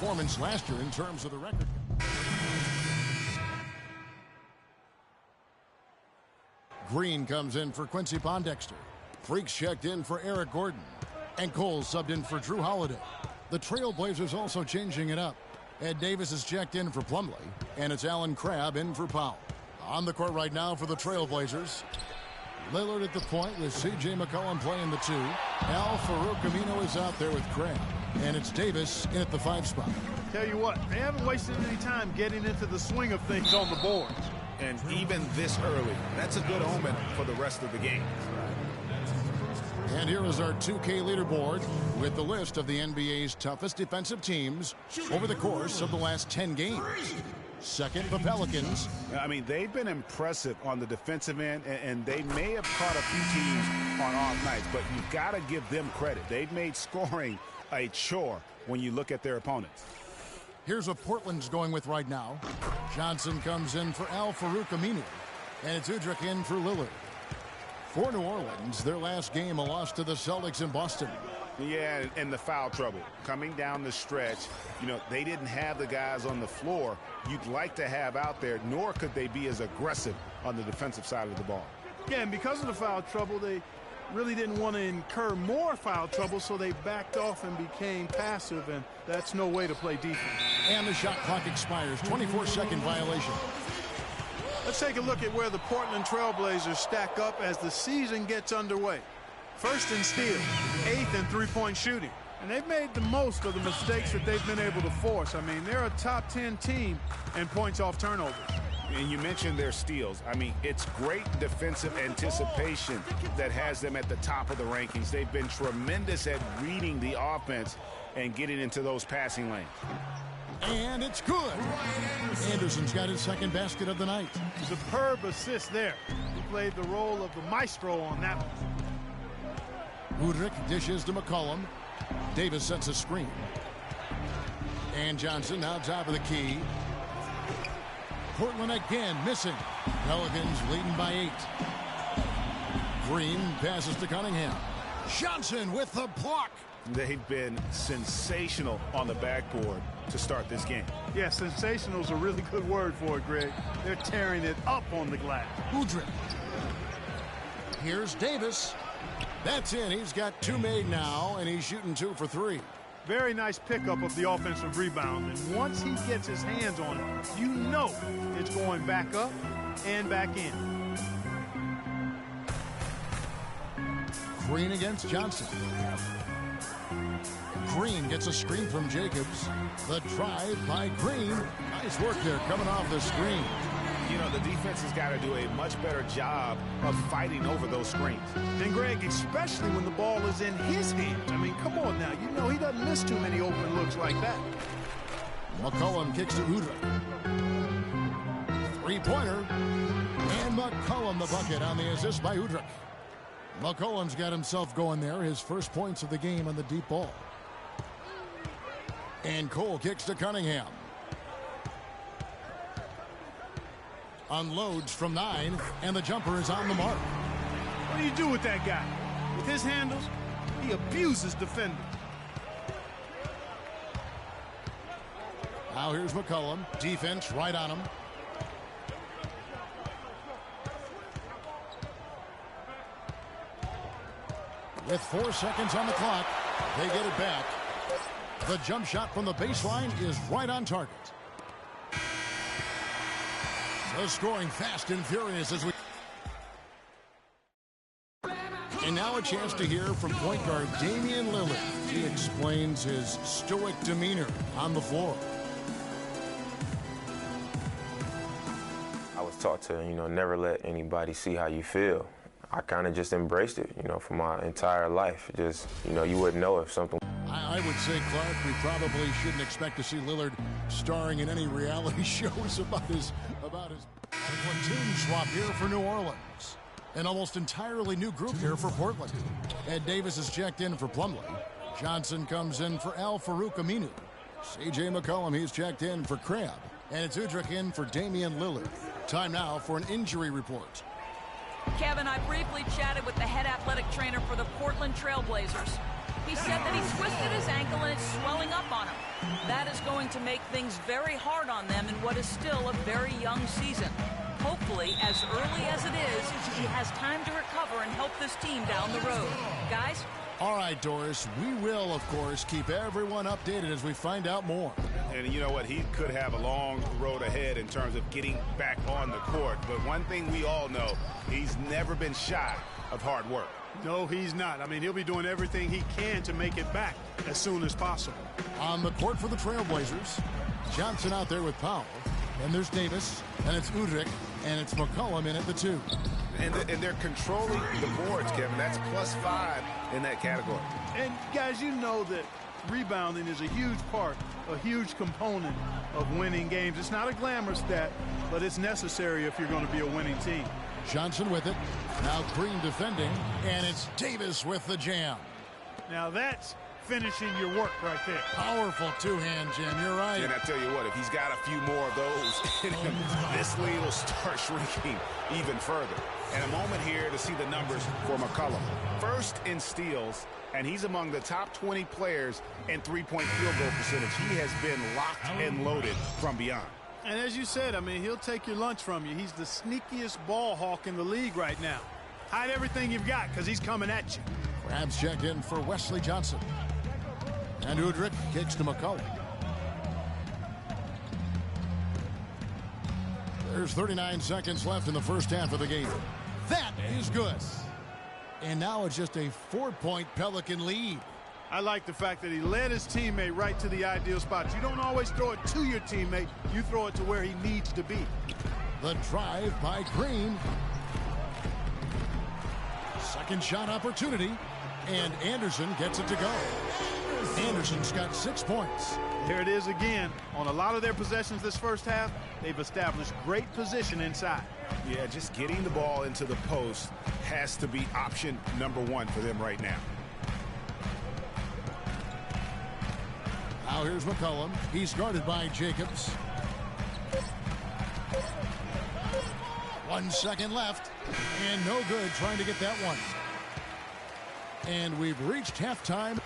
performance last year in terms of the record. Green comes in for Quincy Pondexter. Freaks checked in for Eric Gordon. And Cole subbed in for Drew Holiday. The Trailblazers also changing it up. Ed Davis is checked in for Plumlee. And it's Alan Crabb in for Powell. On the court right now for the Trailblazers. Lillard at the point with C.J. McCollum playing the 2. Al-Farouq Amino is out there with Crabb. And it's Davis in at the 5 spot. Tell you what, they haven't wasted any time getting into the swing of things on the boards. And even this early, that's a good omen for the rest of the game. And here is our 2K leaderboard with the list of the NBA's toughest defensive teams over the course of the last 10 games. Second, the Pelicans. I mean, they've been impressive on the defensive end, and they may have caught a few teams on off nights, but you've got to give them credit. They've made scoring a chore when you look at their opponents. Here's what Portland's going with right now. Johnson comes in for Al-Farouq Aminu, and it's Udrih in for Lillard. For New Orleans, their last game, a loss to the Celtics in Boston. Yeah, and the foul trouble. Coming down the stretch, you know, they didn't have the guys on the floor you'd like to have out there, nor could they be as aggressive on the defensive side of the ball. Yeah, and because of the foul trouble, they really didn't want to incur more foul trouble, so they backed off and became passive, and that's no way to play defense. And the shot clock expires. 24-second violation. Let's take a look at where the Portland Trailblazers stack up as the season gets underway. First in steals, 8th in three-point shooting. And they've made the most of the mistakes that they've been able to force. I mean, they're a top 10 team in points off turnovers. And you mentioned their steals. I mean, it's great defensive anticipation that has them at the top of the rankings. They've been tremendous at reading the offense and getting into those passing lanes. And it's good. Anderson's got his second basket of the night. Superb assist there. He played the role of the maestro on that one. Udrih dishes to McCollum. Davis sets a screen. And Johnson now top of the key. Portland again missing. Pelicans leading by 8. Green passes to Cunningham. Johnson with the block. They've been sensational on the backboard to start this game. Yeah, sensational is a really good word for it, Greg. They're tearing it up on the glass. Udrih. Here's Davis. That's in. He's got 2 made now, and he's shooting 2 for 3. Very nice pickup of the offensive rebound. And once he gets his hands on it, you know it's going back up and back in. Green against Johnson. Green gets a screen from Jacobs. The drive by Green. Nice work there coming off the screen. You know, the defense has got to do a much better job of fighting over those screens. And, Greg, especially when the ball is in his hands. I mean, come on now. You know he doesn't miss too many open looks like that. McCollum kicks to Udrih. Three-pointer. And McCollum the bucket on the assist by Udrih. McCollum's got himself going there. His first points of the game on the deep ball. And Cole kicks to Cunningham. Unloads from 9, and the jumper is on the mark. What do you do with that guy? With his handles, he abuses defenders. Now here's McCollum. Defense right on him. With 4 seconds on the clock, they get it back. The jump shot from the baseline is right on target. The scoring fast and furious as we... And now a chance to hear from point guard Damian Lillard. He explains his stoic demeanor on the floor. I was taught to, never let anybody see how you feel. I kind of just embraced it, for my entire life. Just, you wouldn't know if something... I would say, Clark, we probably shouldn't expect to see Lillard starring in any reality shows about his platoon swap here for New Orleans. An almost entirely new group here for Portland. Ed Davis is checked in for Plumlee. Johnson comes in for Al-Farouq Aminu. C.J. McCollum, he's checked in for Crabb. And it's Udrih in for Damian Lillard. Time now for an injury report. Kevin, I briefly chatted with the head athletic trainer for the Portland Trailblazers. he said that he twisted his ankle and it's swelling up on him. That is going to make things very hard on them in what is still a very young season. Hopefully, as early as it is, he has time to recover and help this team down the road. Guys? All right, Doris, we will, of course, keep everyone updated as we find out more. And you know what? He could have a long road ahead in terms of getting back on the court. But one thing we all know, he's never been shy of hard work. No, he's not. I mean, he'll be doing everything he can to make it back as soon as possible. On the court for the Trailblazers, Johnson out there with Powell. And there's Davis, and it's Udrich, and it's McCollum in at the 2. And they're controlling the boards, Kevin. That's +5 in that category. And, guys, you know that rebounding is a huge part, a huge component of winning games. It's not a glamour stat, but it's necessary if you're going to be a winning team. Johnson with it. Now Green defending, and it's Davis with the jam. Now that's finishing your work right there. Powerful two-hand jam, you're right. And I tell you what, if he's got a few more of those in him, this lead will start shrinking even further. And a moment here to see the numbers for McCollum. First in steals, and he's among the top 20 players in three-point field goal percentage. He has been locked and loaded from beyond. And as you said, I mean, he'll take your lunch from you. He's the sneakiest ball hawk in the league right now. Hide everything you've got because he's coming at you. Crabs check in for Wesley Johnson. And Udrich kicks to McCollum. There's 39 seconds left in the first half of the game. That is good. And now it's just a 4-point Pelican lead. I like the fact that he led his teammate right to the ideal spot. You don't always throw it to your teammate. You throw it to where he needs to be. The drive by Green. Second shot opportunity. And Anderson gets it to go. Anderson's got 6 points. Here it is again. On a lot of their possessions this first half, they've established great position inside. Yeah, just getting the ball into the post has to be option number 1 for them right now. Now here's McCollum. He's guarded by Jacobs. 1 second left. And no good trying to get that one. And we've reached halftime.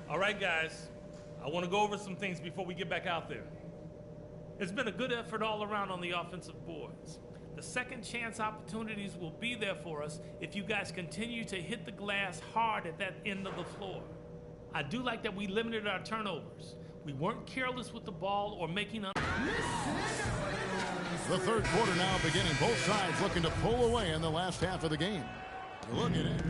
All right, guys, I want to go over some things before we get back out there. It's been a good effort all around on the offensive boards. The second chance opportunities will be there for us if you guys continue to hit the glass hard at that end of the floor. I do like that we limited our turnovers. We weren't careless with the ball or making The third quarter now beginning. Both sides looking to pull away in the last half of the game. Look at it.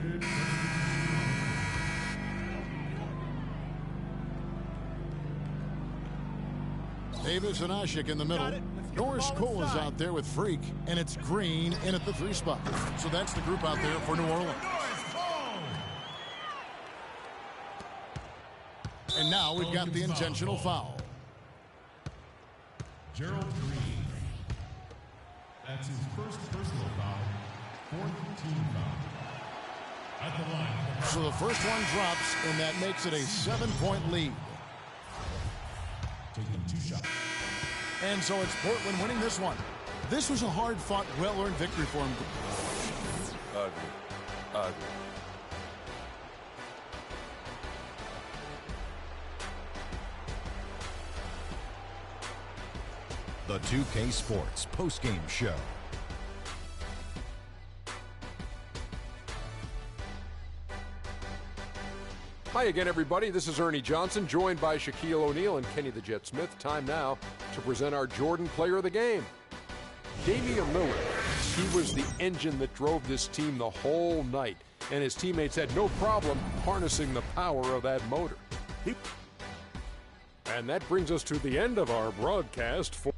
Davis and Ashik in the middle. Norris Cole is out there with Freak, and it's Green in at the 3 spot. So that's the group out there for New Orleans. And now we've got the intentional foul. Gerald Green. That's his first personal foul. 4th team foul. At the line. So the first one drops, and that makes it a 7-point lead. Taking 2 shots. And so it's Portland winning this one. This was a hard-fought, well-earned victory for him. Ugly. Ugly. The 2K Sports postgame show. Hi again, everybody. This is Ernie Johnson, joined by Shaquille O'Neal and Kenny the Jet Smith. Time now to present our Jordan Player of the Game. Damian Lillard, he was the engine that drove this team the whole night, and his teammates had no problem harnessing the power of that motor. And that brings us to the end of our broadcast for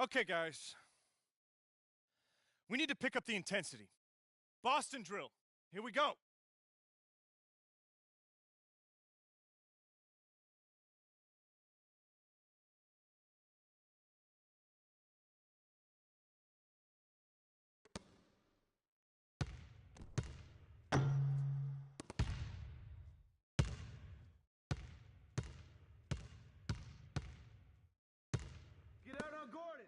Okay, guys. We need to pick up the intensity. Boston drill. Here we go. Get out on Gordon.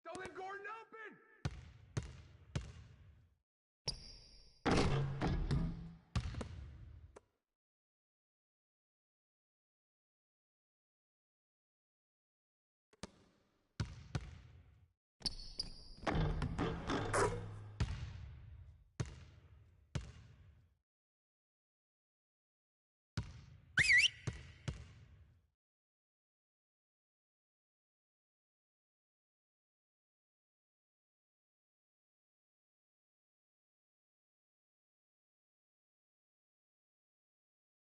Don't let Gordon open!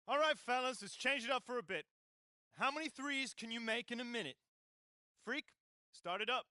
All right, fellas, let's change it up for a bit. How many threes can you make in a minute? Freak, start it up.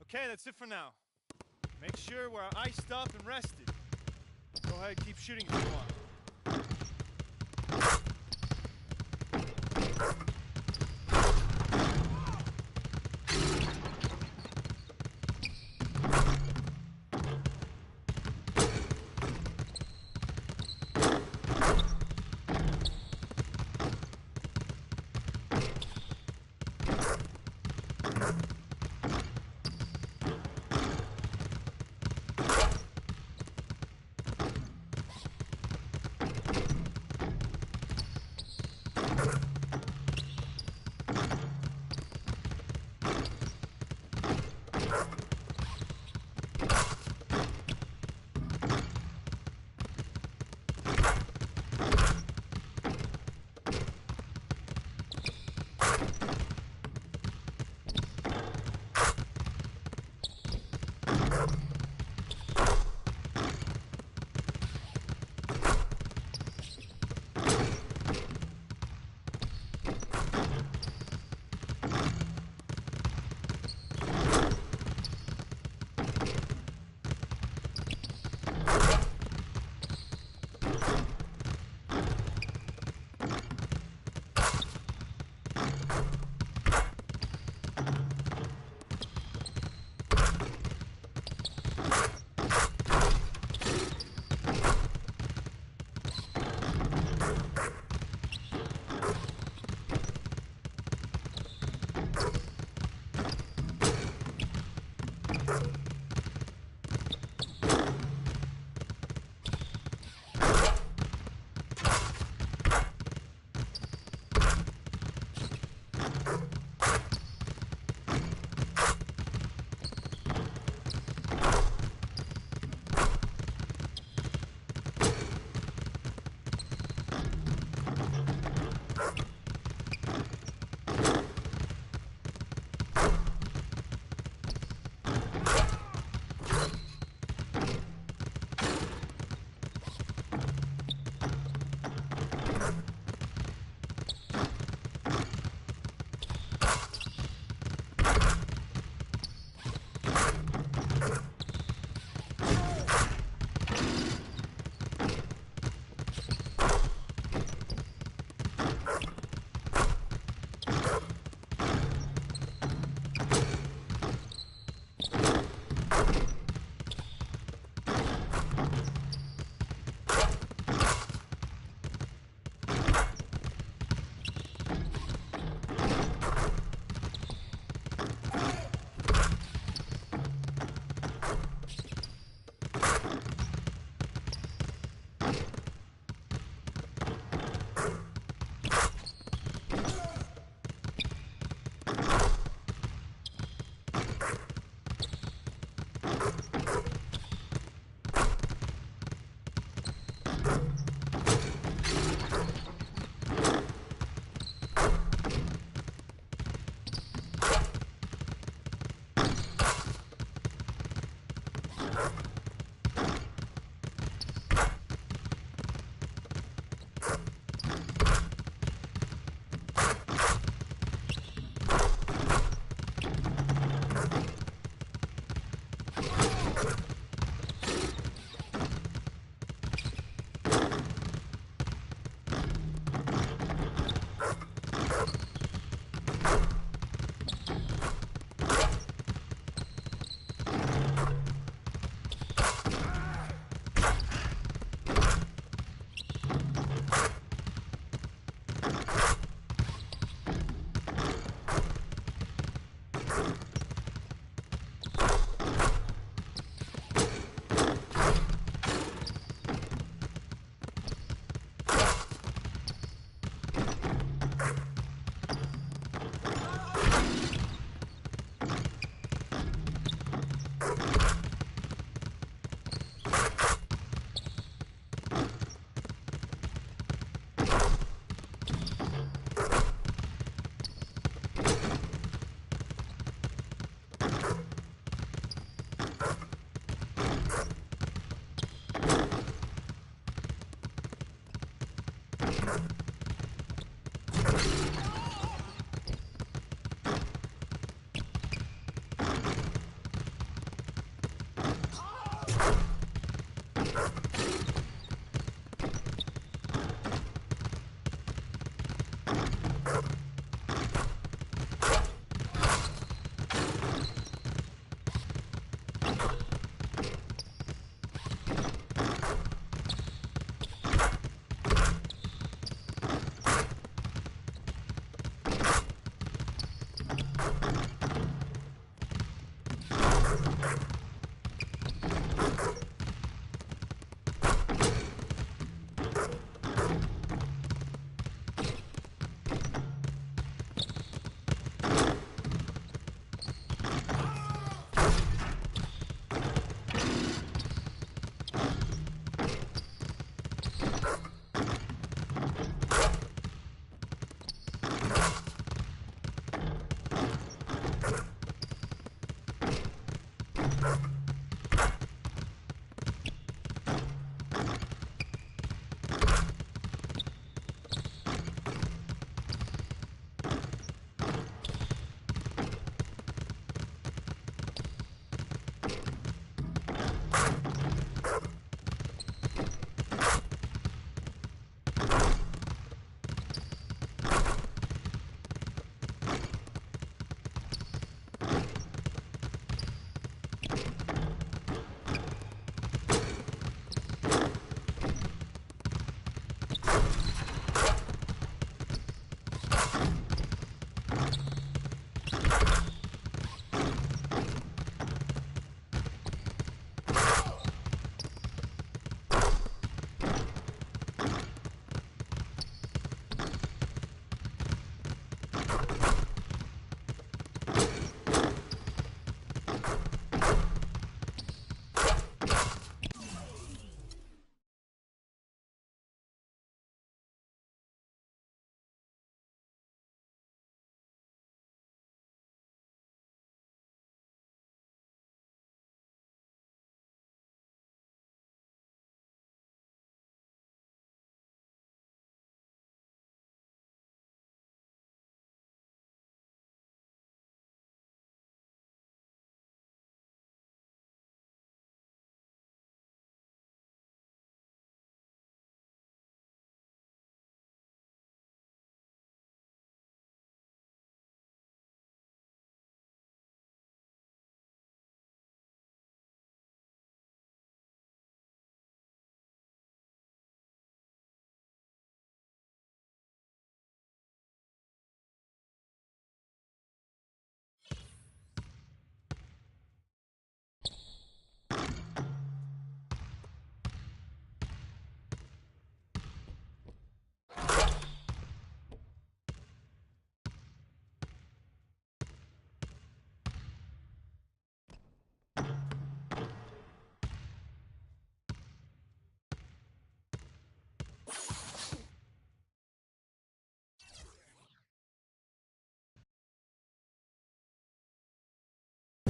Okay, that's it for now. Make sure we're iced up and rested. Go ahead, keep shooting if you want.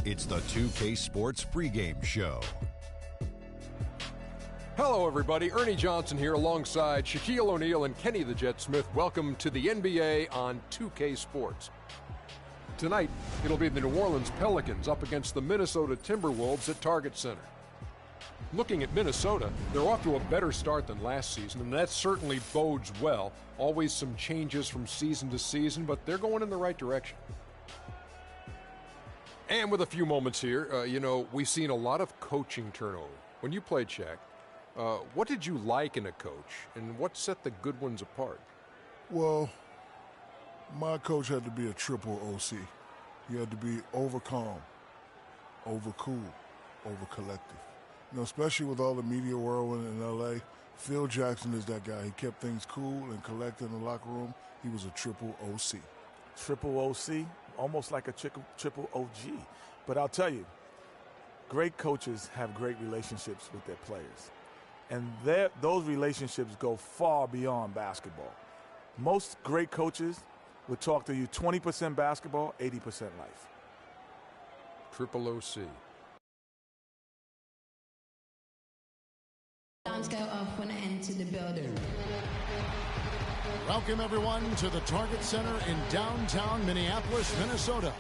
It's the 2K Sports pregame show. Hello, everybody. Ernie Johnson here alongside Shaquille O'Neal and Kenny the Jet Smith. Welcome to the NBA on 2K Sports. Tonight, it'll be the New Orleans Pelicans up against the Minnesota Timberwolves at Target Center. Looking at Minnesota, they're off to a better start than last season, and that certainly bodes well. Always some changes from season to season, but they're going in the right direction. And with a few moments here, we've seen a lot of coaching turnover. When you played, Shaq, what did you like in a coach, and what set the good ones apart? Well, my coach had to be a triple OC. He had to be over calm, over cool, over collective. Especially with all the media whirlwind in L.A., Phil Jackson is that guy. He kept things cool and collected in the locker room. He was a triple OC. Triple OC, almost like a triple OG. But I'll tell you, great coaches have great relationships with their players. And those relationships go far beyond basketball. Most great coaches would talk to you 20% basketball, 80% life. Triple OC. Alarms go off when I enter the building. Welcome, everyone, to the Target Center in downtown Minneapolis, Minnesota.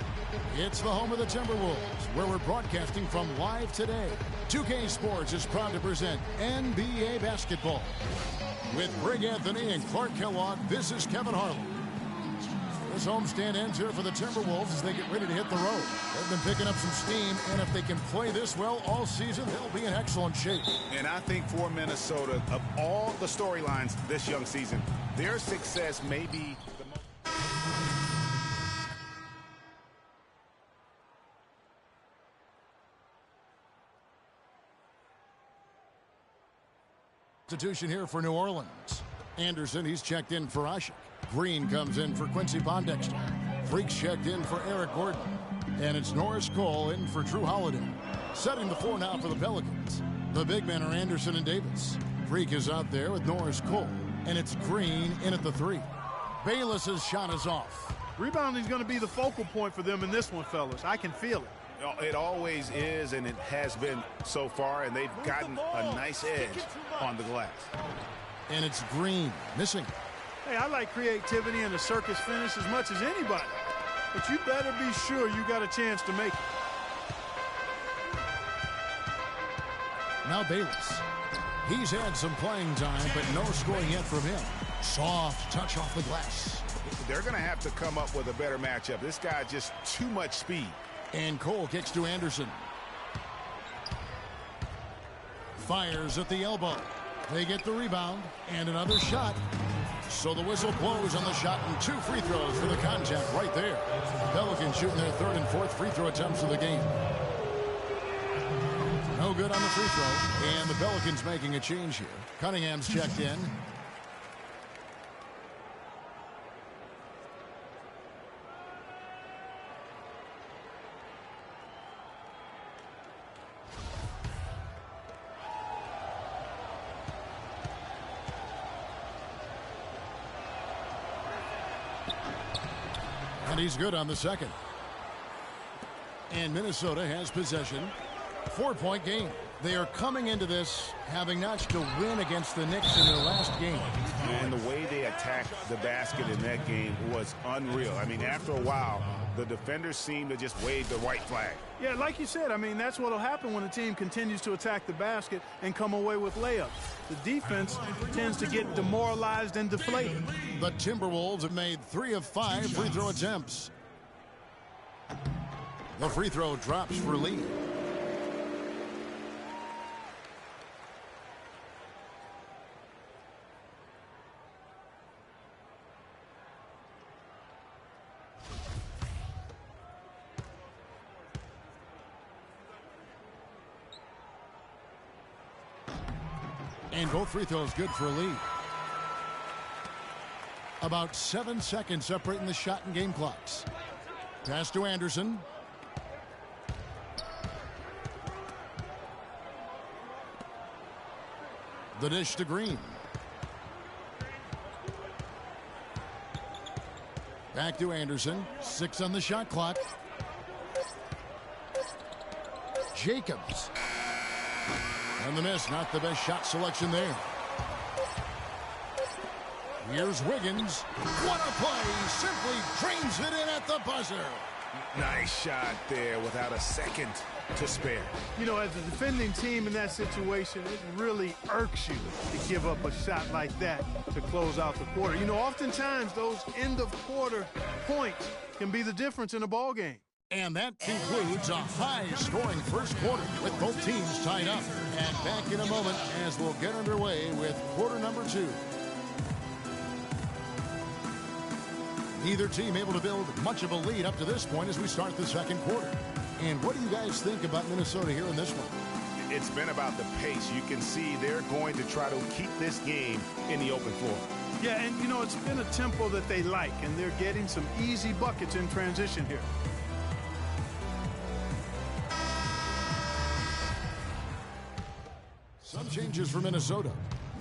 It's the home of the Timberwolves, where we're broadcasting from live today. 2K Sports is proud to present NBA basketball. With Greg Anthony and Clark Kellogg, this is Kevin Harlan. This homestand ends here for the Timberwolves as they get ready to hit the road. They've been picking up some steam, and if they can play this well all season, they'll be in excellent shape. And I think for Minnesota, of all the storylines this young season, their success may be the most... Substitution here for New Orleans. Anderson, he's checked in for Ashik. Green comes in for Quincy Pondexter. Freaks checked in for Eric Gordon. And it's Norris Cole in for Drew Holiday. Setting the floor now for the Pelicans. The big men are Anderson and Davis. Freak is out there with Norris Cole. And it's Green in at the three. Bayless's shot is off. Rebounding is going to be the focal point for them in this one, fellas. I can feel it. It always is, and it has been so far, and they've gotten a nice edge on the glass. And it's Green missing. Hey, I like creativity and a circus finish as much as anybody. But you better be sure you got a chance to make it. Now Bayless. He's had some playing time, but no scoring yet from him. Soft touch off the glass. They're going to have to come up with a better matchup. This guy just too much speed. And Cole kicks to Anderson. Fires at the elbow. They get the rebound and another shot. So the whistle blows on the shot and 2 free throws for the contact right there. Pelicans shooting their 3rd and 4th free throw attempts of the game. No good on the free throw. And the Pelicans making a change here. Cunningham's checked in. And he's good on the second. And Minnesota has possession. 4-point game. They are coming into this having notched a win against the Knicks in their last game. And the way they attacked the basket in that game was unreal. I mean, after a while, the defenders seemed to just wave the white flag. Yeah, like you said, I mean, that's what will happen when a team continues to attack the basket and come away with layups. The defense tends to get demoralized and deflated. The Timberwolves have made 3 of 5 free throw attempts. The free throw drops for Lee. And both free throws good for Lee. About 7 seconds separating the shot and game clocks. Pass to Anderson. The dish to Green. Back to Anderson. 6 on the shot clock. Jacobs. And the miss, not the best shot selection there. Here's Wiggins. What a play. Simply drains it in at the buzzer. Nice shot there without a second to spare. You know, as a defending team in that situation, it really irks you to give up a shot like that to close out the quarter. You know, oftentimes those end-of-quarter points can be the difference in a ball game. And that concludes a high-scoring first quarter with both teams tied up. And back in a moment as we'll get underway with quarter number 2. Neither team able to build much of a lead up to this point as we start the second quarter. And what do you guys think about Minnesota here in this one? It's been about the pace. You can see they're going to try to keep this game in the open floor. Yeah, and you know, it's been a tempo that they like, and they're getting some easy buckets in transition here. Some changes for Minnesota.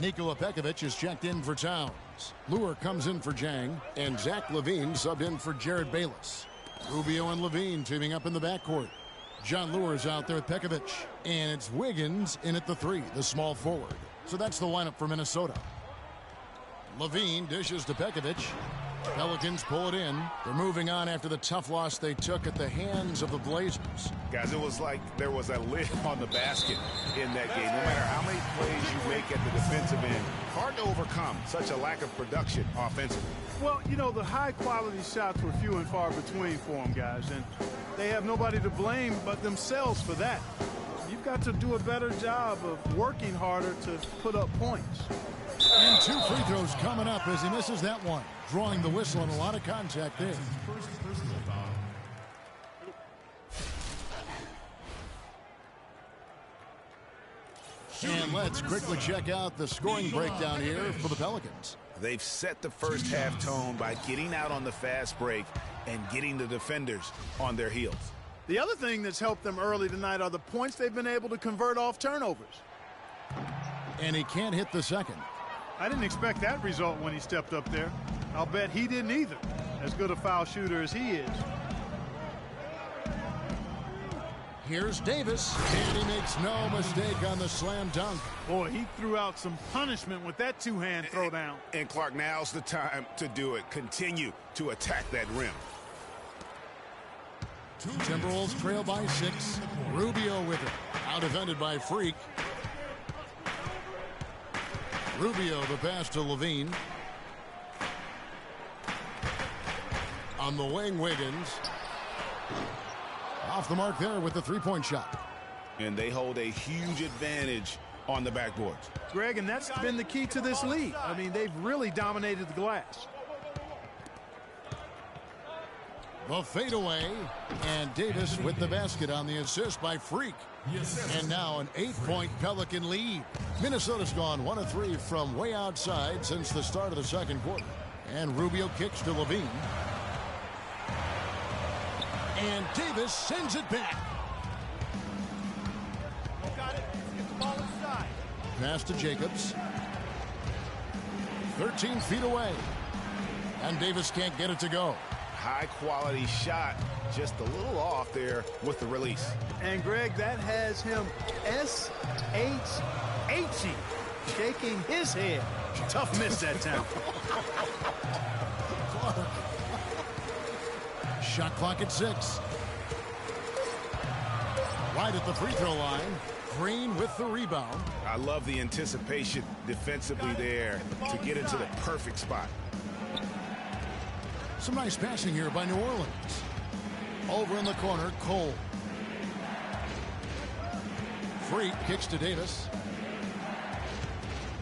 Nikola Pekovic is checked in for Towns. Lure comes in for Jang, and Zach LaVine subbed in for Jared Bayless. Rubio and LaVine teaming up in the backcourt. John Lure is out there with Pekovic, and it's Wiggins in at the 3, the small forward. So that's the lineup for Minnesota. LaVine dishes to Pekovic. Pelicans pull it in. They're moving on after the tough loss they took at the hands of the Blazers. Guys, it was like there was a lid on the basket in that game. No matter how many plays you make at the defensive end, hard to overcome such a lack of production offensively. Well, you know, the high-quality shots were few and far between for them, guys, and they have nobody to blame but themselves for that. You've got to do a better job of working harder to put up points. And 2 free throws coming up as he misses that one. Drawing the whistle and a lot of contact there. First personal foul. And let's quickly check out the scoring breakdown here for the Pelicans. They've set the first half tone by getting out on the fast break and getting the defenders on their heels. The other thing that's helped them early tonight are the points they've been able to convert off turnovers. And he can't hit the second. I didn't expect that result when he stepped up there. I'll bet he didn't either, as good a foul shooter as he is. Here's Davis, and he makes no mistake on the slam dunk. Boy, he threw out some punishment with that two-hand throwdown. And Clark, now's the time to do it. Continue to attack that rim. Timberwolves trail by 6. Rubio with it. Out defended by Freak. Rubio the pass to LaVine. On the wing, Wiggins. Off the mark there with the three-point shot. And they hold a huge advantage on the backboards. Greg, and that's been the key to this league. I mean, they've really dominated the glass. The fadeaway, and Davis with the basket on the assist by Freak. And now an 8-point Pelican lead. Minnesota's gone 1 of 3 from way outside since the start of the second quarter. And Rubio kicks to LaVine. And Davis sends it back. Got it. Get the ball inside. Pass to Jacobs. 13 feet away. And Davis can't get it to go. High quality shot, just a little off there with the release. And Greg, that has him S-H-H-E, shaking his head. Tough miss that time. Shot clock at 6. Right at the free throw line. Green with the rebound. I love the anticipation defensively there to get into the perfect spot. Some nice passing here by New Orleans. Over in the corner, Cole. Freak kicks to Davis.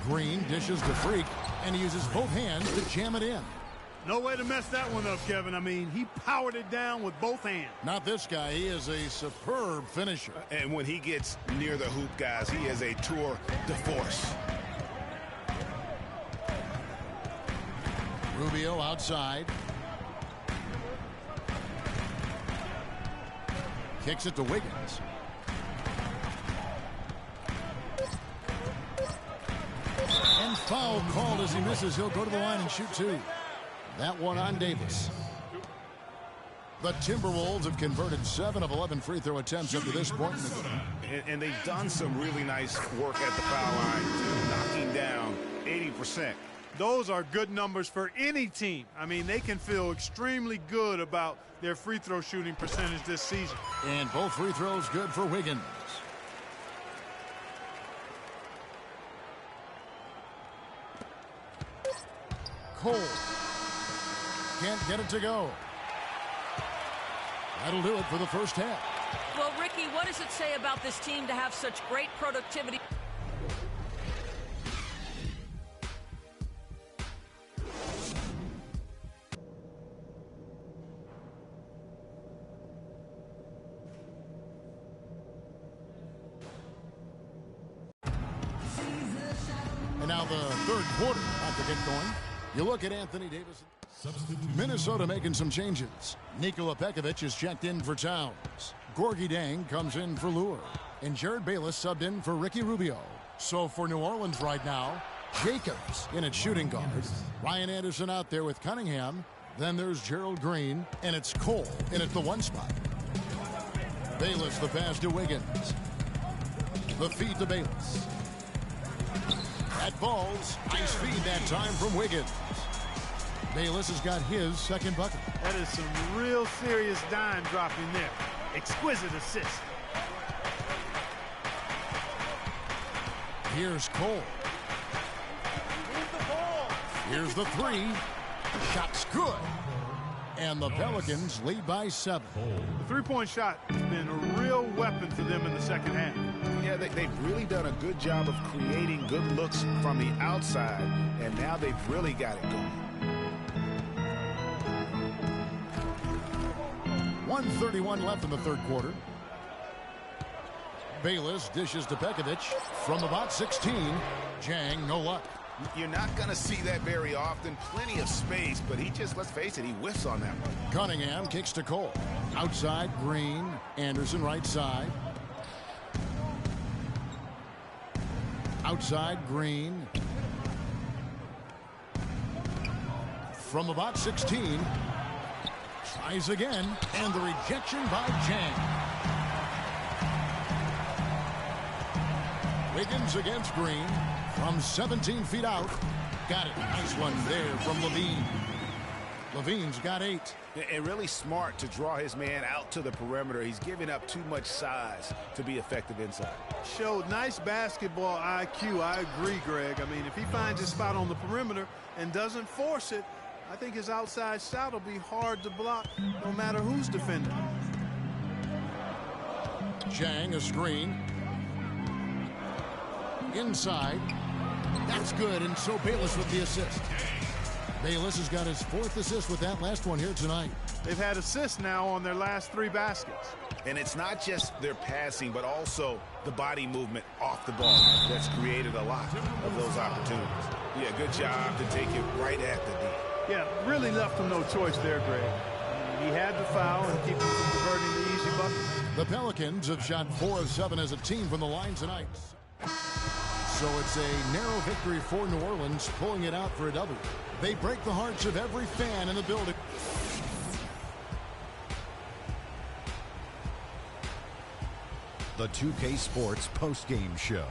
Green dishes to Freak, and he uses both hands to jam it in. No way to mess that one up, Kevin. I mean, he powered it down with both hands. Not this guy. He is a superb finisher. And when he gets near the hoop, guys, he is a tour de force. Rubio outside. Kicks it to Wiggins. And foul called as he misses. He'll go to the line and shoot 2. That one on Davis. The Timberwolves have converted 7 of 11 free throw attempts up to this point. And they've done some really nice work at the foul line, knocking down 80%. Those are good numbers for any team. I mean, they can feel extremely good about their free throw shooting percentage this season. And both free throws good for Wiggins. Cole can't get it to go. That'll do it for the first half. Well, Ricky, what does it say about this team to have such great productivity? And now the third quarter about to get going. You look at Anthony Davis. Minnesota making some changes. Nikola Pekovic is checked in for Towns. Gorgie Dang comes in for Lure. And Jared Bayless subbed in for Ricky Rubio. So for New Orleans right now, Jacobs in at shooting guard. Ryan Anderson out there with Cunningham. Then there's Gerald Green. And it's Cole in at the 1 spot. Bayless the pass to Wiggins. The feed to Bayless. That falls. Nice feed that time from Wiggins. Bayless has got his second bucket. That is some real serious dime dropping there. Exquisite assist. Here's Cole. Here's the 3. Shot's good. And the Pelicans lead by 7. The three-point shot has been a real weapon for them in the second half. Yeah, they've really done a good job of creating good looks from the outside, and now they've really got it going. 1:31 left in the third quarter. Bayless dishes to Pekovic from about 16. Jang, no luck. You're not going to see that very often. Plenty of space, but he just, let's face it, he whiffs on that one. Cunningham kicks to Cole. Outside, Green. Anderson right side. Outside, Green. From about 16. Tries again, and the rejection by Jang. Wiggins against Green. From 17 feet out. Got it. Nice one there from Levine. Levine's got 8. And really smart to draw his man out to the perimeter. He's giving up too much size to be effective inside. Showed nice basketball IQ. I agree, Greg. I mean, if he finds his spot on the perimeter and doesn't force it, I think his outside shot will be hard to block no matter who's defending. Jang, a screen. Inside. That's good, and so Bayless with the assist. Bayless has got his 4th assist with that last one here tonight. They've had assists now on their last 3 baskets. And it's not just their passing, but also the body movement off the ball that's created a lot of those opportunities. Yeah, good job to take it right at the D. Yeah, really left him no choice there, Greg. He had the foul and keep him from converting the easy bucket. The Pelicans have shot 4 of 7 as a team from the line tonight. So it's a narrow victory for New Orleans, pulling it out for a W. They break the hearts of every fan in the building. The 2K Sports postgame show.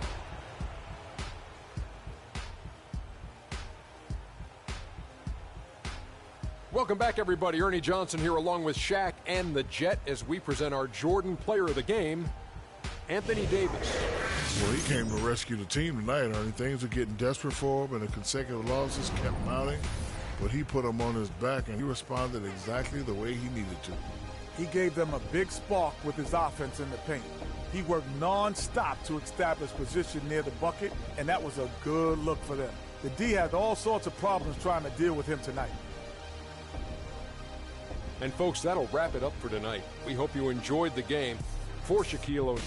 Welcome back, everybody. Ernie Johnson here along with Shaq and the Jet as we present our Jordan Player of the Game, Anthony Davis. Well, he came to rescue the team tonight, Ernie. Things were getting desperate for him, and the consecutive losses kept mounting. But he put them on his back, and he responded exactly the way he needed to. He gave them a big spark with his offense in the paint. He worked non-stop to establish position near the bucket, and that was a good look for them. The D had all sorts of problems trying to deal with him tonight. And, folks, that'll wrap it up for tonight. We hope you enjoyed the game. For Shaquille O'Neal.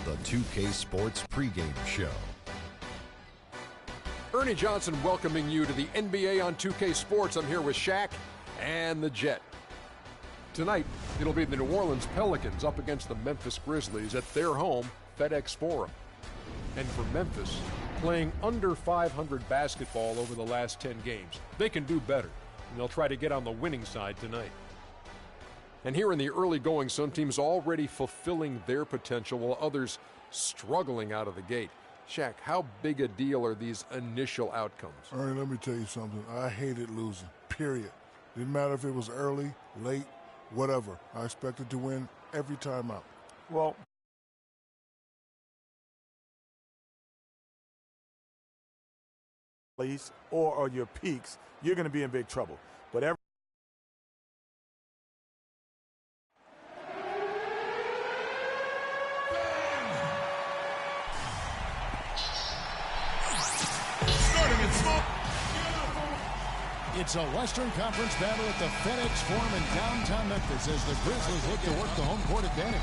The 2K Sports pregame show. Ernie Johnson welcoming you to the NBA on 2K Sports. I'm here with Shaq and the Jet. Tonight, it'll be the New Orleans Pelicans up against the Memphis Grizzlies at their home, FedEx Forum. And for Memphis, playing under 500 basketball over the last 10 games, they can do better, and they'll try to get on the winning side tonight. And here in the early going, some teams already fulfilling their potential while others struggling out of the gate. Shaq, how big a deal are these initial outcomes? Ernie, let me tell you something. I hated losing, period. Didn't matter if it was early, late, whatever. I expected to win every time out. Well, or your peaks, you're going to be in big trouble. But It's a Western Conference battle at the FedEx Forum in downtown Memphis as the Grizzlies look to work the home court advantage.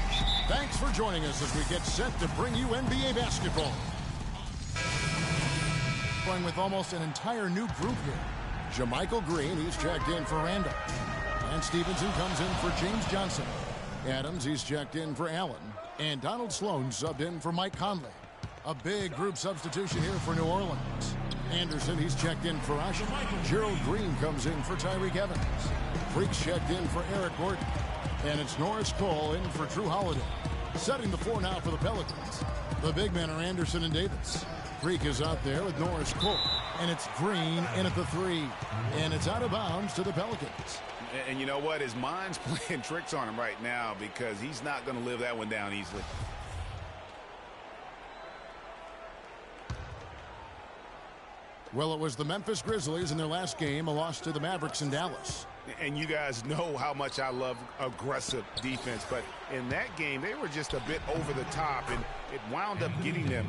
Thanks for joining us as we get set to bring you NBA basketball. Going with almost an entire new group here. JaMychal Green, he's checked in for Randall. And Stevenson comes in for James Johnson. Adams, he's checked in for Allen. And Donald Sloan subbed in for Mike Conley. A big group substitution here for New Orleans. Anderson, he's checked in for Usher. Gerald Green comes in for Tyreke Evans. Freaks checked in for Eric Gordon. And it's Norris Cole in for Drew Holiday. Setting the floor now for the Pelicans. The big men are Anderson and Davis. Freak is out there with Norris Cole. And it's Green in at the three. And it's out of bounds to the Pelicans. And you know what? His mind's playing tricks on him right now because he's not going to live that one down easily. Well, it was the Memphis Grizzlies in their last game, a loss to the Mavericks in Dallas. And you guys know how much I love aggressive defense, but in that game, they were just a bit over the top, and it wound up getting them.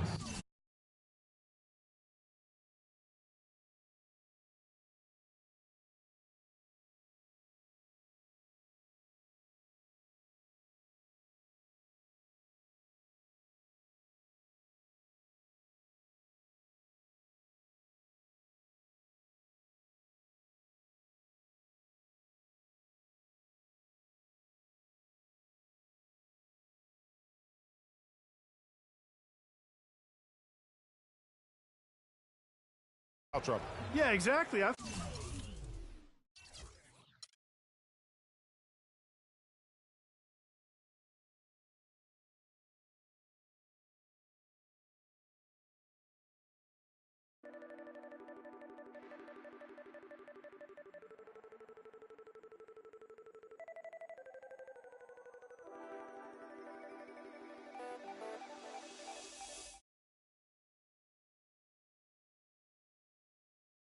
Trouble. Yeah, exactly.